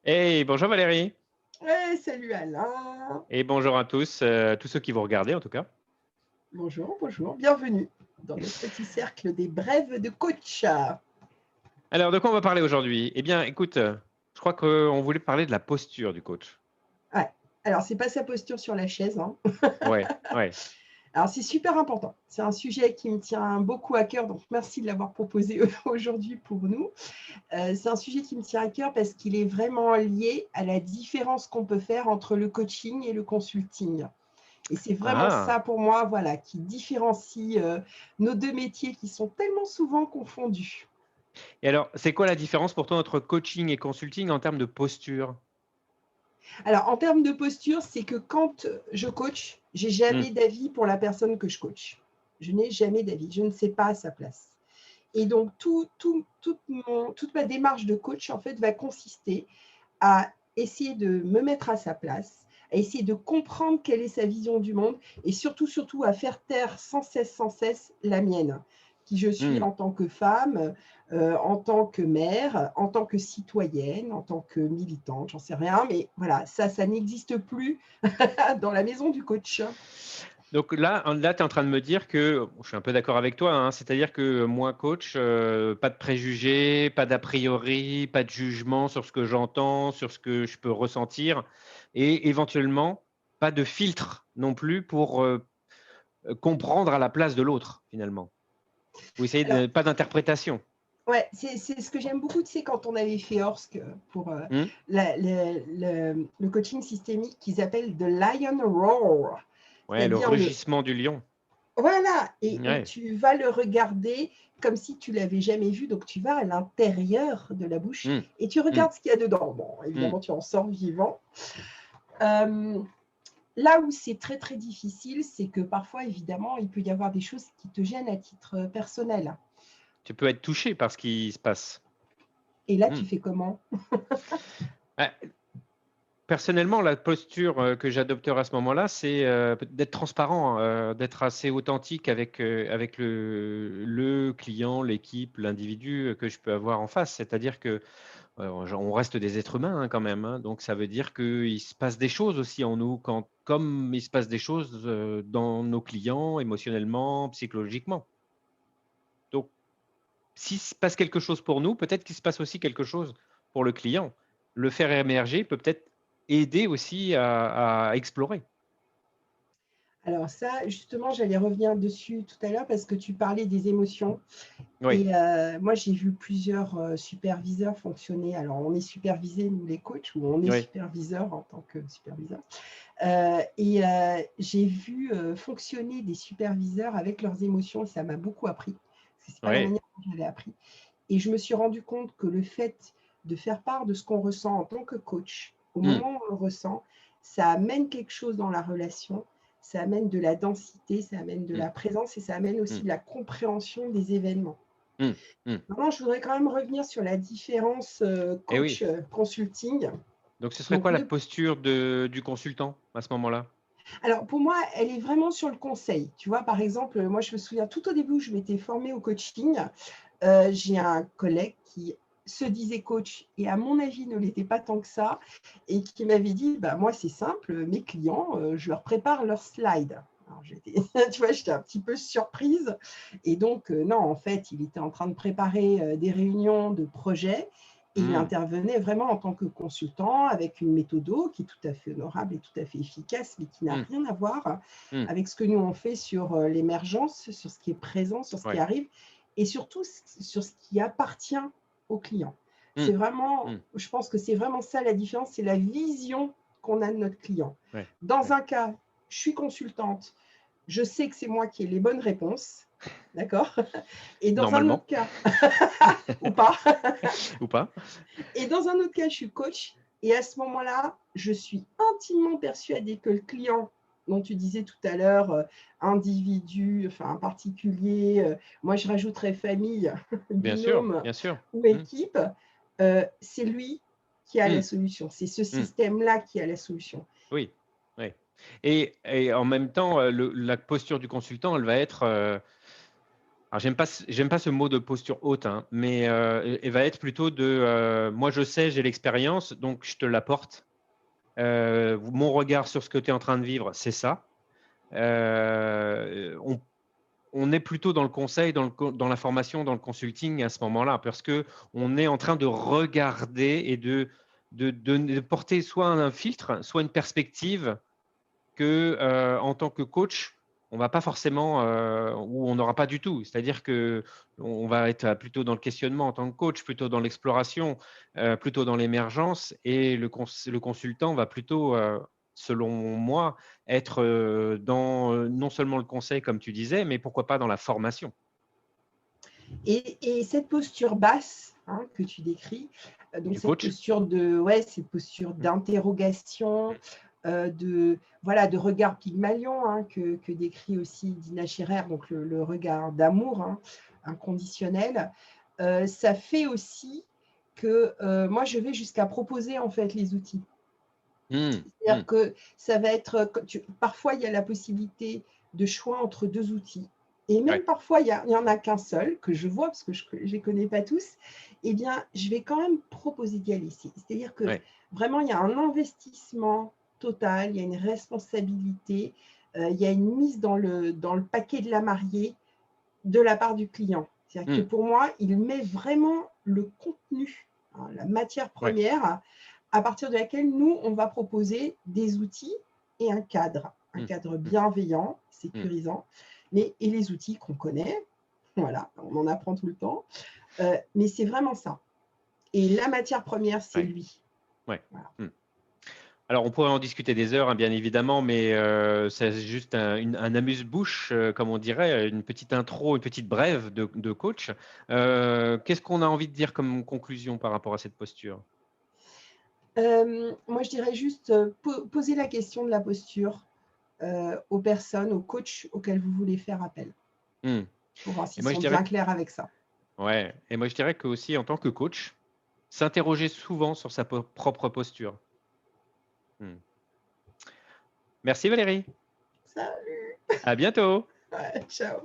Hey, bonjour Valérie Ouais, salut Alain. et bonjour à tous ceux qui vont regarder en tout cas. Bonjour, bonjour, bienvenue dans notre petit cercle des brèves de coach. Alors, de quoi on va parler aujourd'hui? Eh bien, écoute, je crois qu'on voulait parler de la posture du coach. Ouais. Alors, c'est pas sa posture sur la chaise, hein. Ouais, ouais. Alors, c'est super important. C'est un sujet qui me tient beaucoup à cœur, donc merci de l'avoir proposé aujourd'hui pour nous. C'est un sujet qui me tient à cœur parce qu'il est vraiment lié à la différence qu'on peut faire entre le coaching et le consulting. Et c'est vraiment Ah! ça pour moi, voilà, qui différencie nos deux métiers qui sont tellement souvent confondus. Et alors, c'est quoi la différence pour toi entre coaching et consulting en termes de posture? Alors, en termes de posture, c'est que quand je coach, j'ai Mmh, jamais d'avis pour la personne que je coach. Je n'ai jamais d'avis, je ne sais pas à sa place. Et donc, toute ma démarche de coach, en fait, va consister à essayer de me mettre à sa place, à essayer de comprendre quelle est sa vision du monde et surtout, surtout à faire taire sans cesse la mienne, qui je suis mmh. en tant que femme, en tant que mère, en tant que citoyenne, en tant que militante, j'en sais rien, mais voilà, ça n'existe plus dans la maison du coach. Donc là, tu es en train de me dire que je suis un peu d'accord avec toi, hein, c'est-à-dire que moi coach, pas de préjugés, pas d'a priori, pas de jugement sur ce que j'entends, sur ce que je peux ressentir et éventuellement pas de filtre non plus pour, comprendre à la place de l'autre, finalement. Ou essayer Alors, de pas d'interprétation. ouais, c'est ce que j'aime beaucoup, tu sais, quand on avait fait Orsk pour Mmh. le coaching systémique qu'ils appellent The Lion Roar, Ouais, le c'est-à-dire le. rugissement du lion. Voilà, et où Ouais. tu vas le regarder comme si tu l'avais jamais vu, donc tu vas à l'intérieur de la bouche Mmh. et tu Mmh. regardes ce qu'il y a dedans. Bon, Mmh. évidemment, tu en sors vivant. Hem, Là où c'est très, très difficile, c'est que parfois, évidemment, il peut y avoir des choses qui te gênent à titre, personnel Tu peux être touché par ce qui se passe. et là, Mmh. tu fais comment? Bah, personnellement, la posture, que j'adopterai à ce moment-là, c'est, peut d'être transparent, d'être assez authentique avec le client, l'équipe, l'individu, que je peux avoir en face. C'est-à-dire que, on reste des êtres humains, hein, quand même, hein, donc ça veut dire qu'il se passe des choses aussi en nous quand comme il se passe des choses, dans nos clients émotionnellement, psychologiquement. Donc s'il se passe quelque chose pour nous, peut-être qu'il se passe aussi quelque chose pour le client. Le faire émerger peut peut-être aider aussi à explorer. Alors ça, justement, j'allais revenir dessus tout à l'heure parce que tu parlais des émotions Oui, et moi, j'ai vu plusieurs, superviseurs fonctionner. Alors on est supervisés, nous les coachs, ou on est oui, superviseurs en tant que superviseur. J'ai vu, fonctionner des superviseurs avec leurs émotions et ça m'a beaucoup appris. Parce que c'est pas la ouais. manière dont j'avais appris et je me suis rendu compte que le fait de faire part de ce qu'on ressent en tant que coach, au Mmh, moment où on le ressent, ça amène quelque chose dans la relation, ça amène de la densité, ça amène de mmh, la présence et ça amène aussi mmh, de la compréhension des événements. mmh, mmh. Maintenant, je voudrais quand même revenir sur la différence, Et oui. coach, consulting. Donc ce serait Donc quoi la le posture de du consultant à ce moment-là? Alors pour moi, elle est vraiment sur le conseil. Tu vois, par exemple, moi je me souviens tout au début où je m'étais formée au coaching, j'ai un collègue qui se disait coach et à mon avis ne l'était pas tant que ça et qui m'avait dit: «Bah moi c'est simple, mes clients, je leur prépare leurs slides». Alors j'étais tu vois, j'étais un petit peu surprise et donc non, en fait, il était en train de préparer, des réunions de projet et il Mmh, intervenait vraiment en tant que consultant avec une méthodo qui est tout à fait honorable et tout à fait efficace, mais qui n'a mmh, rien à voir mmh. avec ce que nous on fait sur, l'émergence, sur ce qui est présent, sur ce qui Ouais. arrive et surtout sur ce qui appartient au client. C'est Mmh, vraiment, mmh. je pense que c'est vraiment ça la différence, c'est la vision qu'on a de notre client. Ouais, Dans ouais. un cas, je suis consultante, je sais que c'est moi qui ai les bonnes réponses, d'accord? Et dans un autre Normalement cas, ou pas, ou pas. et dans un autre cas, je suis coach et à ce moment-là, je suis intimement persuadée que le client dont tu disais tout à l'heure, individu, enfin particulier, moi je rajouterais famille, binôme Bien sûr. ou Mmh, équipe, c'est lui qui a la mmh, solution. C'est ce mmh. système-là qui a la solution. Oui, oui et en même temps, le la posture du consultant, elle va être, Alors, j'aime pas ce mot de posture haute, hein, mais elle va être plutôt de moi, je sais, j'ai l'expérience, donc je te l'apporte. Mon regard sur ce que tu es en train de vivre, c'est ça. Euh, on, on est plutôt dans le conseil, dans la formation, dans le consulting à ce moment-là, parce que on est en train de regarder et de porter soit un filtre, soit une perspective que en tant que coach, on va pas forcément ou on n'aura pas du tout. C'est-à-dire que on va être plutôt dans le questionnement en tant que coach, plutôt dans l'exploration, plutôt dans l'émergence, et le consultant va plutôt, selon moi, être dans non seulement le conseil, comme tu disais, mais pourquoi pas dans la formation. Et cette posture basse, hein, que tu décris, donc Du coach. cette posture d'interrogation, de regard Pygmalion, hein, que décrit aussi Dina Scherer, donc le regard d'amour, hein, inconditionnel. Ça fait aussi que moi, je vais jusqu'à proposer en fait les outils. C'est-à-dire que ça va être, parfois, il y a la possibilité de choix entre deux outils. Et même Ouais. parfois, il n'y en a qu'un seul, que je vois, parce que je ne les connais pas tous. Eh bien, je vais quand même proposer d'y aller ici. C'est-à-dire que Ouais. vraiment, il y a un investissement total, il y a une responsabilité, il y a une mise dans le paquet de la mariée de la part du client. C'est-à-dire que pour moi, il met vraiment le contenu, hein, la matière Ouais. première, à partir de laquelle nous, on va proposer des outils et un cadre bienveillant, sécurisant, et les outils qu'on connaît, voilà, on en apprend tout le temps, mais c'est vraiment ça. Et la matière première, c'est Ouais. lui. Ouais. Voilà. Alors, on pourrait en discuter des heures, hein, bien évidemment, mais c'est juste un amuse-bouche, comme on dirait, une petite intro, une petite brève de coach. Qu'est-ce qu'on a envie de dire comme conclusion par rapport à cette posture? Moi, je dirais juste poser la question de la posture aux personnes, aux coachs auxquels vous voulez faire appel, Hmm. pour voir Et s'ils moi, je sont dirais, bien clairs avec ça. ouais. Et moi, je dirais que aussi, en tant que coach, s'interroger souvent sur sa propre posture. Hmm. Merci Valérie. Salut, À bientôt. ouais, ciao.